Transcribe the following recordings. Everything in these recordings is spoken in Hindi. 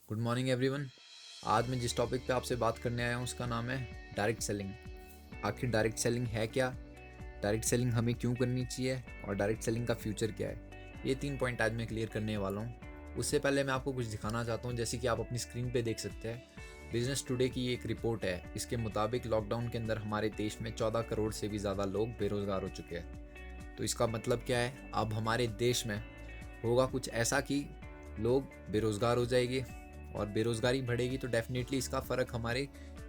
Good morning everyone. आज मैं जिस टॉपिक पे आपसे बात करने आया हूँ उसका नाम है डायरेक्ट सेलिंग। आखिर डायरेक्ट सेलिंग है क्या, डायरेक्ट सेलिंग हमें क्यों करनी चाहिए और डायरेक्ट सेलिंग का फ्यूचर क्या है, ये 3 पॉइंट आज मैं क्लियर करने वाला हूँ। उससे पहले मैं आपको कुछ दिखाना चाहता हूँ। जैसे कि आप अपनी स्क्रीन पे देख सकते हैं, बिजनेस टुडे की एक रिपोर्ट है। इसके मुताबिक लॉकडाउन के अंदर हमारे देश में 14 करोड़ से भी ज़्यादा लोग बेरोज़गार हो चुके हैं। तो इसका मतलब क्या है, अब हमारे देश में होगा कुछ ऐसा कि लोग बेरोज़गार हो जाएंगे और बेरोज़गारी बढ़ेगी तो डेफिनेटली इसका फ़र्क हमारे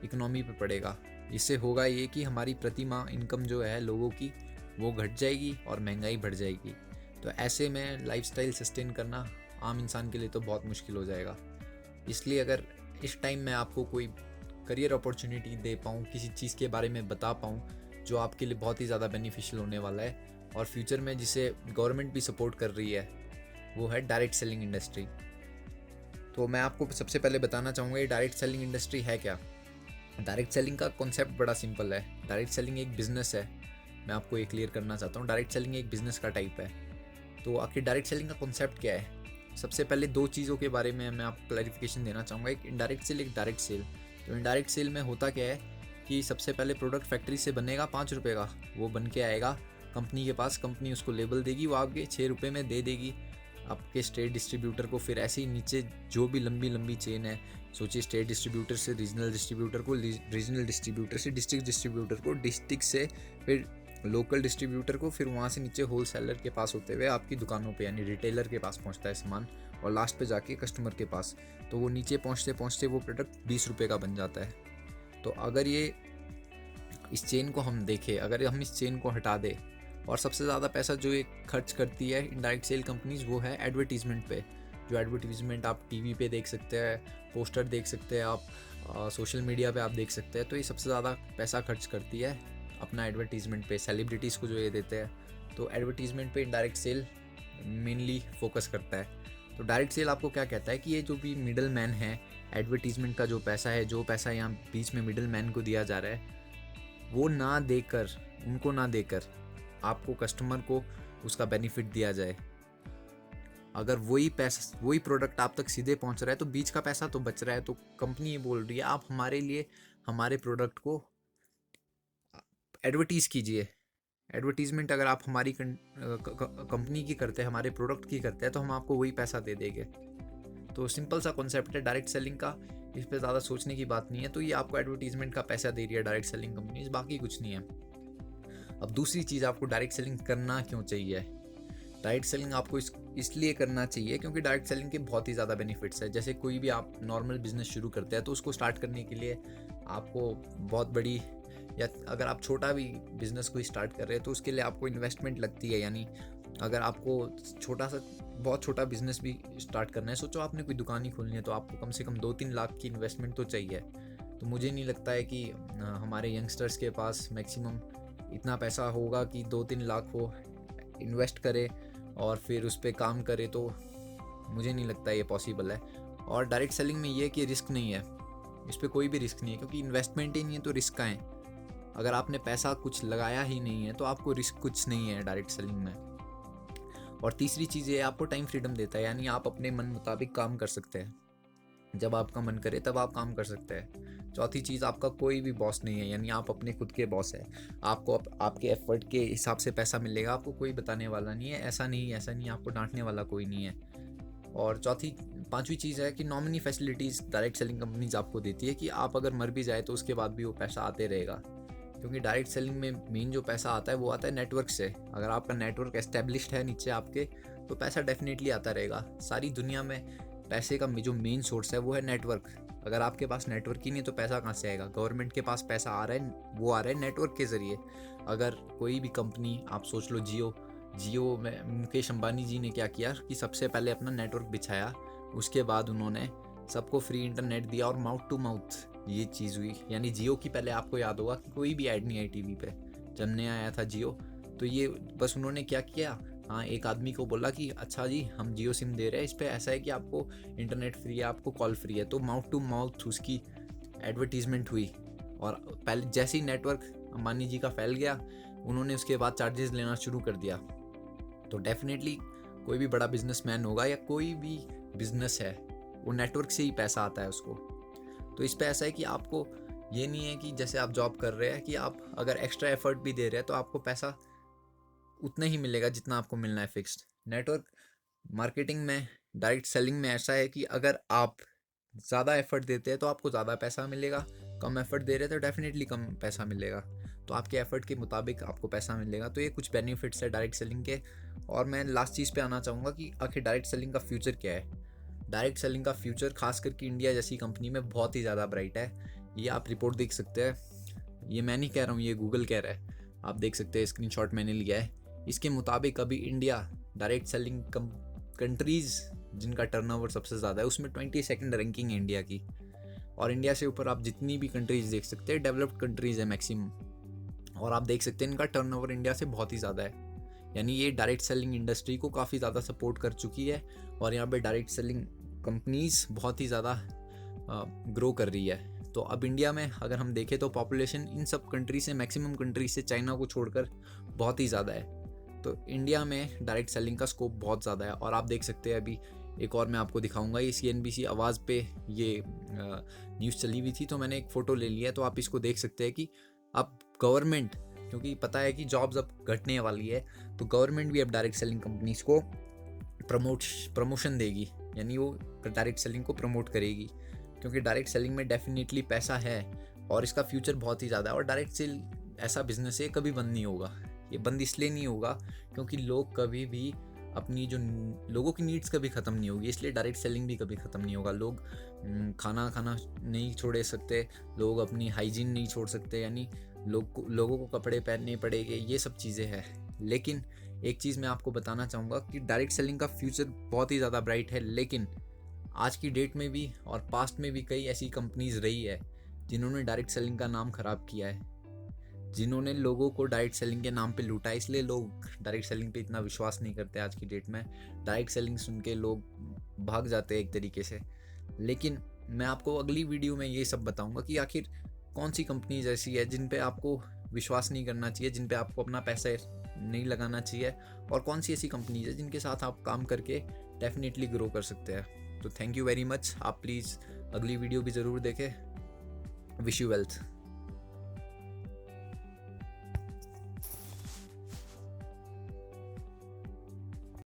इकोनॉमी पे पड़ेगा। इससे होगा ये कि हमारी प्रति माह इनकम जो है लोगों की वो घट जाएगी और महंगाई बढ़ जाएगी। तो ऐसे में लाइफस्टाइल सस्टेन करना आम इंसान के लिए तो बहुत मुश्किल हो जाएगा। इसलिए अगर इस टाइम मैं आपको कोई करियर अपॉर्चुनिटी दे पाऊँ, किसी चीज़ के बारे में बता पाऊँ जो आपके लिए बहुत ही ज़्यादा बेनिफिशियल होने वाला है और फ्यूचर में जिसे गवर्नमेंट भी सपोर्ट कर रही है, वो है डायरेक्ट सेलिंग इंडस्ट्री। तो मैं आपको सबसे पहले बताना चाहूँगा ये डायरेक्ट सेलिंग इंडस्ट्री है क्या। डायरेक्ट सेलिंग का कॉन्सेप्ट बड़ा सिंपल है। डायरेक्ट सेलिंग एक बिजनेस है। मैं आपको ये क्लियर करना चाहता हूँ, डायरेक्ट सेलिंग एक बिजनेस का टाइप है। तो आखिर डायरेक्ट सेलिंग का कॉन्सेप्ट क्या है। सबसे पहले दो चीज़ों के बारे में मैं आपको क्लैरिफिकेशन देना चाहूँगा, एक इनडायरेक्ट सेल, एक डायरेक्ट सेल। तो इनडायरेक्ट सेल में होता क्या है कि सबसे पहले प्रोडक्ट फैक्ट्री से बनेगा 5 रुपये का, वो बन के आएगा कंपनी के पास, कंपनी उसको लेबल देगी, वो आपके 6 रुपये में दे देगी आपके स्टेट डिस्ट्रीब्यूटर को। फिर ऐसे ही नीचे जो भी लंबी लंबी चेन है, सोचिए स्टेट डिस्ट्रीब्यूटर से रीजनल डिस्ट्रीब्यूटर को, रीजनल डिस्ट्रीब्यूटर से डिस्ट्रिक्ट डिस्ट्रीब्यूटर को, डिस्ट्रिक्ट से फिर लोकल डिस्ट्रीब्यूटर को, फिर वहाँ से नीचे होल सेलर के पास होते हुए आपकी दुकानों पे यानी रिटेलर के पास पहुँचता है सामान, और लास्ट पे जाके कस्टमर के पास। तो वो नीचे पहुँचते पहुँचते वो प्रोडक्ट 20 रुपये का बन जाता है। तो अगर ये इस चेन को हम देखें, अगर हम इस चेन को हटा दें, और सबसे ज़्यादा पैसा जो ये खर्च करती है इनडायरेक्ट सेल कंपनीज वो है एडवर्टीज़मेंट पे। जो एडवर्टीज़मेंट आप टीवी पे देख सकते हैं, पोस्टर देख सकते हैं, आप सोशल मीडिया पे आप देख सकते हैं, तो ये सबसे ज़्यादा पैसा खर्च करती है अपना एडवर्टीज़मेंट पे, सेलिब्रिटीज़ को जो ये देते हैं। तो एडवर्टीज़मेंट पे इनडायरेक्ट सेल मेनली फोकस करता है। तो डायरेक्ट सेल आपको क्या कहता है कि ये जो भी मिडल मैन है, एडवर्टीज़मेंट का जो पैसा है, जो पैसा यहाँ बीच में मिडल मैन को दिया जा रहा है, वो ना देकर, उनको ना देकर आपको कस्टमर को उसका बेनिफिट दिया जाए। अगर वही पैसा, वही प्रोडक्ट आप तक सीधे पहुंच रहा है तो बीच का पैसा तो बच रहा है। तो कंपनी ये बोल रही है आप हमारे लिए हमारे प्रोडक्ट को एडवर्टीज़ कीजिए। एडवर्टीज़मेंट अगर आप हमारी कंपनी की करते हैं, हमारे प्रोडक्ट की करते हैं, तो हम आपको वही पैसा दे देंगे। तो सिंपल सा कॉन्सेप्ट है डायरेक्ट सेलिंग का, इस पर ज़्यादा सोचने की बात नहीं है। तो ये आपको एडवर्टीज़मेंट का पैसा दे रही है डायरेक्ट सेलिंग कंपनीज, बाकी कुछ नहीं है। अब दूसरी चीज़, आपको डायरेक्ट सेलिंग करना क्यों चाहिए। डायरेक्ट सेलिंग आपको इसलिए करना चाहिए क्योंकि डायरेक्ट सेलिंग के बहुत ही ज़्यादा बेनिफिट्स है। जैसे कोई भी आप नॉर्मल बिजनेस शुरू करते हैं तो उसको स्टार्ट करने के लिए आपको बहुत बड़ी, या अगर आप छोटा भी बिजनेस को स्टार्ट कर रहे हैं तो उसके लिए आपको इन्वेस्टमेंट लगती है। यानी अगर आपको छोटा सा, बहुत छोटा बिजनेस भी स्टार्ट करना है, सोचो आपने कोई दुकान ही खोलनी है, तो आपको कम से कम 2-3 लाख की इन्वेस्टमेंट तो चाहिए। तो मुझे नहीं लगता है कि हमारे यंगस्टर्स के पास मैक्सिमम इतना पैसा होगा कि 2-3 लाख वो इन्वेस्ट करे और फिर उस पर काम करे। तो मुझे नहीं लगता ये पॉसिबल है। और डायरेक्ट सेलिंग में ये कि रिस्क नहीं है, इस पर कोई भी रिस्क नहीं है, क्योंकि इन्वेस्टमेंट ही नहीं है तो रिस्क का है। अगर आपने पैसा कुछ लगाया ही नहीं है तो आपको रिस्क कुछ नहीं है डायरेक्ट सेलिंग में। और तीसरी चीज़ ये आपको टाइम फ्रीडम देता है, यानी आप अपने मन मुताबिक काम कर सकते हैं, जब आपका मन करे तब आप काम कर सकते हैं। चौथी चीज़, आपका कोई भी बॉस नहीं है, यानी आप अपने खुद के बॉस हैं। आपको आपके एफर्ट के हिसाब से पैसा मिलेगा, आपको कोई बताने वाला नहीं है ऐसा नहीं ऐसा नहीं, आपको डांटने वाला कोई नहीं है। और पांचवी चीज़ है कि nominee facilities direct selling companies आपको देती है कि आप अगर मर भी जाए तो उसके बाद भी वो पैसा आते रहेगा। क्योंकि डायरेक्ट सेलिंग में मेन जो पैसा आता है वो आता है नेटवर्क से। अगर आपका नेटवर्क एस्टेब्लिश्ड है नीचे आपके, तो पैसा डेफिनेटली आता रहेगा। सारी दुनिया में पैसे का जो मेन सोर्स है वो है नेटवर्क। अगर आपके पास नेटवर्क ही नहीं तो पैसा कहाँ से आएगा। गवर्नमेंट के पास पैसा आ रहा है, वो आ रहा है नेटवर्क के ज़रिए। अगर कोई भी कंपनी, आप सोच लो जियो में मुकेश अंबानी जी ने क्या किया कि सबसे पहले अपना नेटवर्क बिछाया, उसके बाद उन्होंने सबको फ्री इंटरनेट दिया और माउथ टू माउथ ये चीज़ हुई। यानी जियो की पहले आपको याद होगा कि कोई भी ऐड नहीं आई टीवी पे जब नया आया था जियो। तो ये बस उन्होंने क्या किया, हाँ, एक आदमी को बोला कि अच्छा जी हम जियो सिम दे रहे हैं, इस पर ऐसा है कि आपको इंटरनेट फ्री है, आपको कॉल फ्री है। तो माउथ टू माउथ उसकी एडवर्टीजमेंट हुई, और पहले जैसे ही नेटवर्क अंबानी जी का फैल गया, उन्होंने उसके बाद चार्जेस लेना शुरू कर दिया। तो डेफिनेटली कोई भी बड़ा बिजनेसमैन होगा या कोई भी बिजनेस है, वो नेटवर्क से ही पैसा आता है उसको। तो इस पे ऐसा है कि आपको ये नहीं है कि जैसे आप जॉब कर रहे हैं कि आप अगर एक्स्ट्रा एफर्ट भी दे रहे हैं तो आपको पैसा उतना ही मिलेगा जितना आपको मिलना है फिक्स्ड। नेटवर्क मार्केटिंग में, डायरेक्ट सेलिंग में ऐसा है कि अगर आप ज़्यादा एफर्ट देते हैं तो आपको ज़्यादा पैसा मिलेगा, कम एफर्ट दे रहे हैं तो डेफिनेटली कम पैसा मिलेगा। तो आपके एफर्ट के मुताबिक आपको पैसा मिलेगा। तो ये कुछ बेनिफिट्स है डायरेक्ट सेलिंग के। और मैं लास्ट चीज़ पे आना चाहूँगा कि आखिर डायरेक्ट सेलिंग का फ्यूचर क्या है। डायरेक्ट सेलिंग का फ्यूचर खास करके इंडिया जैसी कंपनी में बहुत ही ज़्यादा ब्राइट है। ये आप रिपोर्ट देख सकते हैं, ये मैं नहीं कह रहा हूँ, ये गूगल कह रहा है, आप देख सकते हैं, स्क्रीनशॉट मैंने लिया है। इसके मुताबिक अभी इंडिया डायरेक्ट सेलिंग कंट्रीज़ जिनका टर्नओवर सबसे ज़्यादा है उसमें 22nd रैंकिंग है इंडिया की। और इंडिया से ऊपर आप जितनी भी कंट्रीज़ देख सकते हैं डेवलप्ड कंट्रीज़ है मैक्सिमम, और आप देख सकते हैं इनका टर्नओवर इंडिया से बहुत ही ज़्यादा है। यानी ये डायरेक्ट सेलिंग इंडस्ट्री को काफ़ी ज़्यादा सपोर्ट कर चुकी है और यहाँ पे डायरेक्ट सेलिंग कंपनीज़ बहुत ही ज़्यादा ग्रो कर रही है। तो अब इंडिया में अगर हम देखें तो पॉपुलेशन इन सब कंट्री से, मैक्सिमम कंट्री से चाइना को छोड़कर बहुत ही ज़्यादा है। तो इंडिया में डायरेक्ट सेलिंग का स्कोप बहुत ज़्यादा है। और आप देख सकते हैं अभी एक और मैं आपको दिखाऊंगा, ये CNBC आवाज़ पे ये न्यूज़ चली हुई थी तो मैंने एक फ़ोटो ले लिया है। तो आप इसको देख सकते हैं कि अब गवर्नमेंट, क्योंकि पता है कि जॉब्स अब घटने वाली है, तो गवर्नमेंट भी अब डायरेक्ट सेलिंग कंपनीज को प्रमोशन देगी, यानी वो डायरेक्ट सेलिंग को प्रमोट करेगी। क्योंकि डायरेक्ट सेलिंग में डेफिनेटली पैसा है और इसका फ्यूचर बहुत ही ज़्यादा है। और डायरेक्ट सेल ऐसा बिजनेस है कभी बंद नहीं होगा। ये बंद इसलिए नहीं होगा क्योंकि लोग कभी भी अपनी जो लोगों की नीड्स कभी ख़त्म नहीं होगी, इसलिए डायरेक्ट सेलिंग भी कभी ख़त्म नहीं होगा। लोग खाना नहीं छोड़ सकते, लोग अपनी हाइजीन नहीं छोड़ सकते, यानी लोगों को कपड़े पहनने पड़ेंगे, ये सब चीज़ें हैं। लेकिन एक चीज़ मैं आपको बताना चाहूँगा कि डायरेक्ट सेलिंग का फ्यूचर बहुत ही ज़्यादा ब्राइट है। लेकिन आज की डेट में भी और पास्ट में भी कई ऐसी कंपनीज रही है जिन्होंने डायरेक्ट सेलिंग का नाम ख़राब किया है, जिन्होंने लोगों को डायरेक्ट सेलिंग के नाम पे लूटा है। इसलिए लोग डायरेक्ट सेलिंग पे इतना विश्वास नहीं करते आज की डेट में। डायरेक्ट सेलिंग सुन के लोग भाग जाते हैं एक तरीके से। लेकिन मैं आपको अगली वीडियो में ये सब बताऊंगा कि आखिर कौन सी कंपनीज ऐसी है जिन पे आपको विश्वास नहीं करना चाहिए, जिन पे आपको अपना पैसा नहीं लगाना चाहिए, और कौन सी ऐसी कंपनीज है जिनके साथ आप काम करके डेफिनेटली ग्रो कर सकते हैं। तो थैंक यू वेरी मच। आप प्लीज़ अगली वीडियो भी ज़रूर देखें। Wish you wealth.